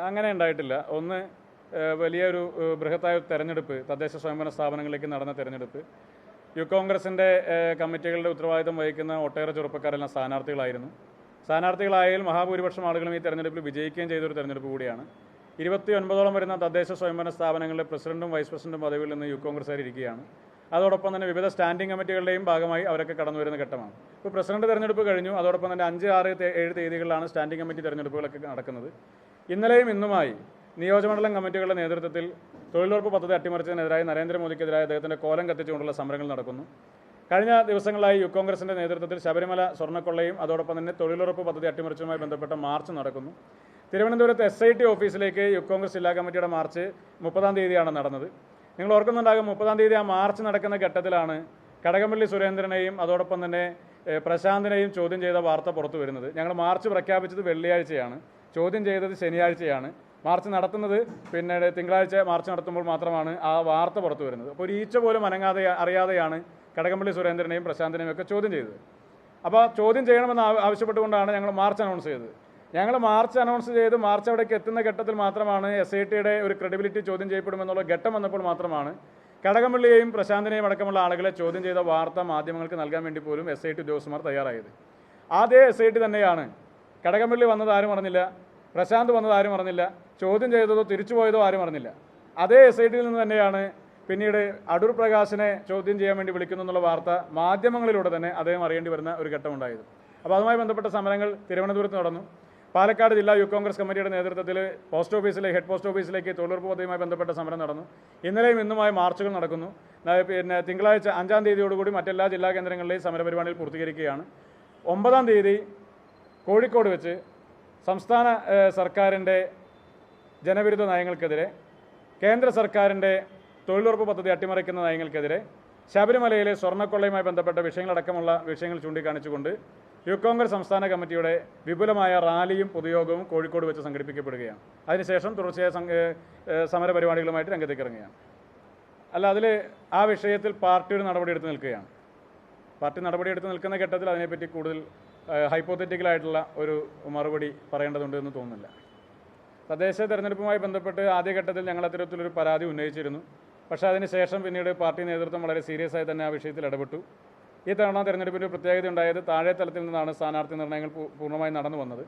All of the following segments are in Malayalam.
അങ്ങനെ ഉണ്ടായിട്ടില്ല. ഒന്ന്, വലിയൊരു ബൃഹത്തായ തെരഞ്ഞെടുപ്പ്, തദ്ദേശ സ്വയംഭരണ സ്ഥാപനങ്ങളിലേക്ക് നടന്ന തെരഞ്ഞെടുപ്പ്, യൂത്ത് കോൺഗ്രസിൻ്റെ കമ്മിറ്റികളുടെ ഉത്തരവാദിത്തം വഹിക്കുന്ന ഒട്ടേറെ ചെറുപ്പക്കാരെല്ലാം സ്ഥാനാർത്ഥികളായിരുന്നു. സ്ഥാനാർത്ഥികളായാൽ മഹാഭൂരിപക്ഷം ആളുകളും ഈ തെരഞ്ഞെടുപ്പിൽ വിജയിക്കുകയും ചെയ്തൊരു തെരഞ്ഞെടുപ്പ് കൂടിയാണ്. 29ഓളം വരുന്ന തദ്ദേശ സ്വയംഭരണ സ്ഥാപനങ്ങളിലെ പ്രസിഡന്റും വൈസ് പ്രസിഡന്റും പദവിയിൽ നിന്ന് യൂത്ത് കോൺഗ്രസ്സുകാർ ഇരിക്കുകയാണ്. അതോടൊപ്പം തന്നെ വിവിധ സ്റ്റാൻഡിംഗ് കമ്മിറ്റികളുടെയും ഭാഗമായി അവരൊക്കെ കടന്നു വരുന്ന ഘട്ടമാണ്. ഇപ്പോൾ പ്രസിഡന്റ് തെരഞ്ഞെടുപ്പ് കഴിഞ്ഞു. അതോടൊപ്പം തന്നെ 5, 6, 7 തീയതികളിലാണ് സ്റ്റാൻഡിംഗ് കമ്മിറ്റി തെരഞ്ഞെടുപ്പുകളൊക്കെ നടക്കുന്നത്. ഇന്നലെയും ഇന്നുമായി നിയോജകമണ്ഡലം കമ്മിറ്റികളുടെ നേതൃത്വത്തിൽ തൊഴിലുറപ്പ് പദ്ധതി അട്ടിമറിച്ചതിനെതിരായി നരേന്ദ്രമോദിക്കെതിരായ അദ്ദേഹത്തിൻ്റെ കോലം കത്തിച്ചുകൊണ്ടുള്ള സമരങ്ങൾ നടക്കുന്നു. കഴിഞ്ഞ ദിവസങ്ങളായി യൂത്ത് കോൺഗ്രസിൻ്റെ നേതൃത്വത്തിൽ ശബരിമല സ്വർണ്ണക്കൊള്ളയും അതോടൊപ്പം തന്നെ തൊഴിലുറപ്പ് പദ്ധതി അട്ടിമറിച്ചതുമായി ബന്ധപ്പെട്ട മാർച്ച് നടക്കുന്നു. തിരുവനന്തപുരത്ത് SIT ഓഫീസിലേക്ക് യൂത്ത് കോൺഗ്രസ് ജില്ലാ കമ്മിറ്റിയുടെ മാർച്ച് 30-ാം തീയതിയാണ് നടന്നത്. നിങ്ങൾ ഓർക്കുന്നുണ്ടാകും, 30-ാം തീയതി ആ മാർച്ച് നടക്കുന്ന ഘട്ടത്തിലാണ് കടകംപള്ളി സുരേന്ദ്രനെയും അതോടൊപ്പം തന്നെ പ്രശാന്തിനെയും ചോദ്യം ചെയ്ത വാർത്ത പുറത്തു വരുന്നത്. ഞങ്ങൾ മാർച്ച് പ്രഖ്യാപിച്ചത് വെള്ളിയാഴ്ചയാണ്, ചോദ്യം ചെയ്തത് ശനിയാഴ്ചയാണ്, മാർച്ച് നടത്തുന്നത് പിന്നീട് തിങ്കളാഴ്ച മാർച്ച് നടത്തുമ്പോൾ മാത്രമാണ് ആ വാർത്ത പുറത്തു വരുന്നത്. അപ്പോൾ ഒരു ഈച്ച പോലും അറിയാതെയാണ് കടകംപള്ളി സുരേന്ദ്രനെയും പ്രശാന്തിനെയും ഒക്കെ ചോദ്യം ചെയ്തത്. അപ്പോൾ ചോദ്യം ചെയ്യണമെന്ന് ആവശ്യപ്പെട്ടുകൊണ്ടാണ് ഞങ്ങൾ മാർച്ച് അനൗൺസ് ചെയ്തത്. ഞങ്ങൾ മാർച്ച് അനൗൺസ് ചെയ്ത് മാർച്ച് അവിടേക്ക് എത്തുന്ന ഘട്ടത്തിൽ മാത്രമാണ് SITയുടെ ഒരു ക്രെഡിബിലിറ്റി ചോദ്യം ചെയ്യപ്പെടുമെന്നുള്ള ഘട്ടം വന്നപ്പോൾ മാത്രമാണ് കടകംപള്ളിയെയും പ്രശാന്തിനെയും അടക്കമുള്ള ആളുകളെ ചോദ്യം ചെയ്ത വാർത്ത മാധ്യമങ്ങൾക്ക് നൽകാൻ വേണ്ടി പോലും SIT ഉദ്യോഗസ്ഥന്മാർ തയ്യാറായത്. അതേ SIT തന്നെയാണ് കടകംപള്ളി വന്നത് ആരും അറിഞ്ഞില്ല, പ്രശാന്ത് വന്നത് ആരും അറിഞ്ഞില്ല, ചോദ്യം ചെയ്തതോ തിരിച്ചുപോയതോ ആരും അറിഞ്ഞില്ല. അതേ SITയിൽ നിന്ന് തന്നെയാണ് പിന്നീട് അടൂർ പ്രകാശിനെ ചോദ്യം ചെയ്യാൻ വേണ്ടി വിളിക്കുന്നു എന്നുള്ള വാർത്ത മാധ്യമങ്ങളിലൂടെ തന്നെ അദ്ദേഹം അറിയേണ്ടി വരുന്ന ഒരു ഘട്ടമുണ്ടായത്. അപ്പോൾ അതുമായി ബന്ധപ്പെട്ട സമരങ്ങൾ തിരുവനന്തപുരത്ത് നടന്നു. പാലക്കാട് ജില്ലാ യൂത്ത് കോൺഗ്രസ് കമ്മിറ്റിയുടെ നേതൃത്വത്തിൽ പോസ്റ്റ് ഓഫീസിലേക്ക്, ഹെഡ് പോസ്റ്റ് ഓഫീസിലേക്ക് തൊഴിലുറപ്പ് പദ്ധതിയുമായി ബന്ധപ്പെട്ട സമരം നടന്നു. ഇന്നലെയും ഇന്നുമായി മാർച്ചുകൾ നടക്കുന്നു. പിന്നെ തിങ്കളാഴ്ച 5-ാം തീയതിയോടുകൂടി മറ്റെല്ലാ ജില്ലാ കേന്ദ്രങ്ങളിലെയും സമരപരിപാടികൾ പൂർത്തീകരിക്കുകയാണ്. 9-ാം തീയതി കോഴിക്കോട് വെച്ച് സംസ്ഥാന സർക്കാരിൻ്റെ ജനവിരുദ്ധ നയങ്ങൾക്കെതിരെ, കേന്ദ്ര സർക്കാരിൻ്റെ തൊഴിലുറപ്പ് പദ്ധതി അട്ടിമറിക്കുന്ന നയങ്ങൾക്കെതിരെ, ശബരിമലയിലെ സ്വർണ്ണക്കൊള്ളയുമായി ബന്ധപ്പെട്ട വിഷയങ്ങളടക്കമുള്ള വിഷയങ്ങൾ ചൂണ്ടിക്കാണിച്ചുകൊണ്ട് യൂത്ത് കോൺഗ്രസ് സംസ്ഥാന കമ്മിറ്റിയുടെ വിപുലമായ റാലിയും പൊതുയോഗവും കോഴിക്കോട് വെച്ച് സംഘടിപ്പിക്കപ്പെടുകയാണ്. അതിനുശേഷം തുടർച്ചയായ സമരപരിപാടികളുമായിട്ട് രംഗത്തേക്ക് ഇറങ്ങുകയാണ്. അല്ല, അതിൽ ആ വിഷയത്തിൽ പാർട്ടി ഒരു നടപടിയെടുത്ത് നിൽക്കുകയാണ്. പാർട്ടി നടപടിയെടുത്ത് നിൽക്കുന്ന ഘട്ടത്തിൽ അതിനെപ്പറ്റി കൂടുതൽ ഹൈപ്പോത്തറ്റിക്കലായിട്ടുള്ള ഒരു മറുപടി പറയേണ്ടതുണ്ട് എന്ന് തോന്നുന്നില്ല. തദ്ദേശ തെരഞ്ഞെടുപ്പുമായി ബന്ധപ്പെട്ട് ആദ്യഘട്ടത്തിൽ ഞങ്ങൾ അത്തരത്തിലൊരു പരാതി ഉന്നയിച്ചിരുന്നു. പക്ഷേ അതിനുശേഷം പിന്നീട് പാർട്ടി നേതൃത്വം വളരെ സീരിയസ് ആയി തന്നെ ആ വിഷയത്തിൽ ഇടപെട്ടു. ഈ തവണ തെരഞ്ഞെടുപ്പിൻ്റെ പ്രത്യേകത ഉണ്ടായത് താഴെ തലത്തിൽ നിന്നാണ് സ്ഥാനാർത്ഥി നിർണ്ണയങ്ങൾ പൂർണ്ണമായി നടന്നു വന്നത്.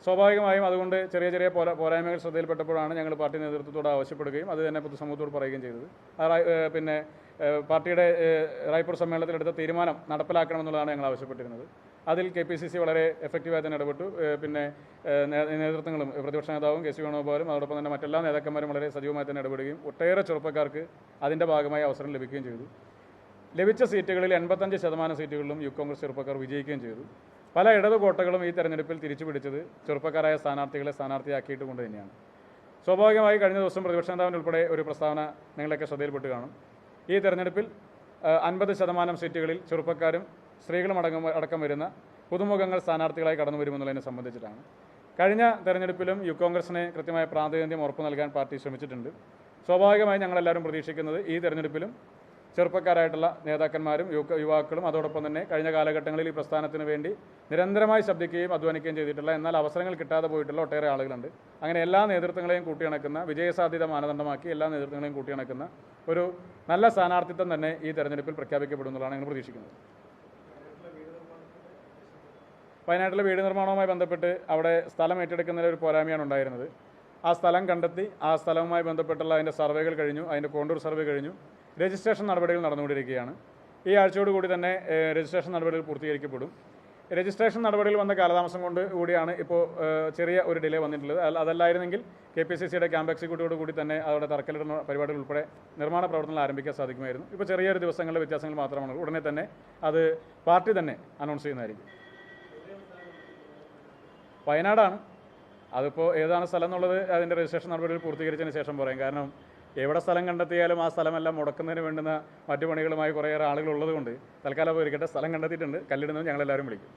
സ്വാഭാവികമായും അതുകൊണ്ട് ചെറിയ ചെറിയ പോരായ്മകൾ ശ്രദ്ധയിൽപ്പെട്ടപ്പോഴാണ് ഞങ്ങൾ പാർട്ടി നേതൃത്വത്തോട് ആവശ്യപ്പെടുകയും അത് തന്നെ പൊതുസമൂഹത്തോട് പറയുകയും ചെയ്തത്. പിന്നെ പാർട്ടിയുടെ റായ്പൂർ സമ്മേളനത്തിൽ എടുത്ത തീരുമാനം നടപ്പിലാക്കണമെന്നുള്ളതാണ് ഞങ്ങൾ ആവശ്യപ്പെട്ടിരുന്നത്. അതിൽ KPCC വളരെ എഫക്റ്റീവായി തന്നെ ഇടപെട്ടു. പിന്നെ നേതൃത്വങ്ങളും പ്രതിപക്ഷ നേതാവും KC വേണുഗോപാലും അതോടൊപ്പം തന്നെ മറ്റെല്ലാ നേതാക്കന്മാരും വളരെ സജീവമായി തന്നെ ഇടപെടുകയും ഒട്ടേറെ ചെറുപ്പക്കാർക്ക് അതിൻ്റെ ഭാഗമായി അവസരം ലഭിക്കുകയും ചെയ്തു. ലഭിച്ച സീറ്റുകളിൽ 85% സീറ്റുകളിലും യൂത്ത് കോൺഗ്രസ് ചെറുപ്പക്കാർ വിജയിക്കുകയും ചെയ്തു. പല ഇടതു കോട്ടകളും ഈ തെരഞ്ഞെടുപ്പിൽ തിരിച്ചു പിടിച്ചത് ചെറുപ്പക്കാരായ സ്ഥാനാർത്ഥികളെ സ്ഥാനാർത്ഥിയാക്കിയിട്ട് കൊണ്ട് തന്നെയാണ്. സ്വാഭാവികമായി കഴിഞ്ഞ ദിവസം പ്രതിപക്ഷ നേതാവിൻ്റെ ഉൾപ്പെടെ ഒരു പ്രസ്താവന നിങ്ങളൊക്കെ ശ്രദ്ധയിൽപ്പെട്ട് കാണും. ഈ തെരഞ്ഞെടുപ്പിൽ 50% സീറ്റുകളിൽ ചെറുപ്പക്കാരും സ്ത്രീകളും അടക്കം വരുന്ന പുതുമുഖങ്ങൾ സ്ഥാനാർത്ഥികളായി കടന്നു വരുമെന്നുള്ളതിനെ സംബന്ധിച്ചിട്ടാണ്. കഴിഞ്ഞ തെരഞ്ഞെടുപ്പിലും യൂത്ത് കോൺഗ്രസിന് കൃത്യമായ പ്രാതിനിധ്യം ഉറപ്പു നൽകാൻ പാർട്ടി ശ്രമിച്ചിട്ടുണ്ട്. സ്വാഭാവികമായി ഞങ്ങളെല്ലാവരും പ്രതീക്ഷിക്കുന്നത് ഈ തെരഞ്ഞെടുപ്പിലും ചെറുപ്പക്കാരായിട്ടുള്ള നേതാക്കന്മാരും യുവാക്കളും അതോടൊപ്പം തന്നെ കഴിഞ്ഞ കാലഘട്ടങ്ങളിൽ ഈ പ്രസ്ഥാനത്തിന് വേണ്ടി നിരന്തരമായി ശബ്ദിക്കുകയും അധ്വാനിക്കുകയും ചെയ്തിട്ടുള്ള, എന്നാൽ അവസരങ്ങൾ കിട്ടാതെ പോയിട്ടുള്ള ഒട്ടേറെ ആളുകളുണ്ട്. അങ്ങനെ എല്ലാ നേതൃത്വങ്ങളെയും കൂട്ടിയിണക്കുന്ന, വിജയസാധ്യത മാനദണ്ഡമാക്കി എല്ലാ നേതൃത്വങ്ങളെയും കൂട്ടിയിണക്കുന്ന ഒരു നല്ല സ്ഥാനാർത്ഥിത്വം തന്നെ ഈ തെരഞ്ഞെടുപ്പിൽ പ്രഖ്യാപിക്കപ്പെടുന്നതാണ് ഞങ്ങൾ പ്രതീക്ഷിക്കുന്നത്. വയനാട്ടിലെ വീട് നിർമ്മാണവുമായി ബന്ധപ്പെട്ട് അവിടെ സ്ഥലം ഏറ്റെടുക്കുന്നതിൽ ഒരു പോരായ്മയാണ് ഉണ്ടായിരുന്നത്. ആ സ്ഥലം കണ്ടെത്തി ആ സ്ഥലവുമായി ബന്ധപ്പെട്ടുള്ള അതിൻ്റെ സർവേകൾ കഴിഞ്ഞു, അതിൻ്റെ കോണ്ടൂർ സർവേ കഴിഞ്ഞു. രജിസ്ട്രേഷൻ നടപടികൾ നടന്നുകൊണ്ടിരിക്കുകയാണ്. ഈ ആഴ്ചയോടുകൂടി തന്നെ രജിസ്ട്രേഷൻ നടപടികൾ പൂർത്തീകരിക്കപ്പെടും. രജിസ്ട്രേഷൻ നടപടികൾ വന്ന കാലതാമസം കൊണ്ട് കൂടിയാണ് ഇപ്പോൾ ചെറിയ ഒരു ഡിലേ വന്നിട്ടുള്ളത്. അതല്ലായിരുന്നെങ്കിൽ KPCCയുടെ ക്യാമ്പ് എക്സിക്യൂട്ടീവോട് കൂടി തന്നെ അവിടെ തറക്കല്ലിടുന്ന പരിപാടികൾ ഉൾപ്പെടെ നിർമ്മാണ പ്രവർത്തനങ്ങൾ ആരംഭിക്കാൻ സാധിക്കുമായിരുന്നു. ഇപ്പോൾ ചെറിയൊരു ദിവസങ്ങളിലെ വ്യത്യാസങ്ങൾ മാത്രമാണ്. ഉടനെ തന്നെ അത് പാർട്ടി തന്നെ അനൗൺസ് ചെയ്യുന്നതായിരിക്കും. വയനാടാണ്. അതിപ്പോൾ ഏതാണ് സ്ഥലം എന്നുള്ളത് അതിൻ്റെ രജിസ്ട്രേഷൻ നടപടികൾ പൂർത്തീകരിച്ചതിന് ശേഷം പറയാം. കാരണം എവിടെ സ്ഥലം കണ്ടെത്തിയാലും ആ സ്ഥലമെല്ലാം മുടക്കുന്നതിന് വേണ്ടുന്ന മറ്റു പണികളുമായി കുറേയേറെ ആളുകൾ ഉള്ളതുകൊണ്ട് തൽക്കാലം പോയിരിക്കട്ടെ. സ്ഥലം കണ്ടെത്തിയിട്ടുണ്ട്, കല്ലിടുന്നത് ഞങ്ങളെല്ലാവരും വിളിക്കും.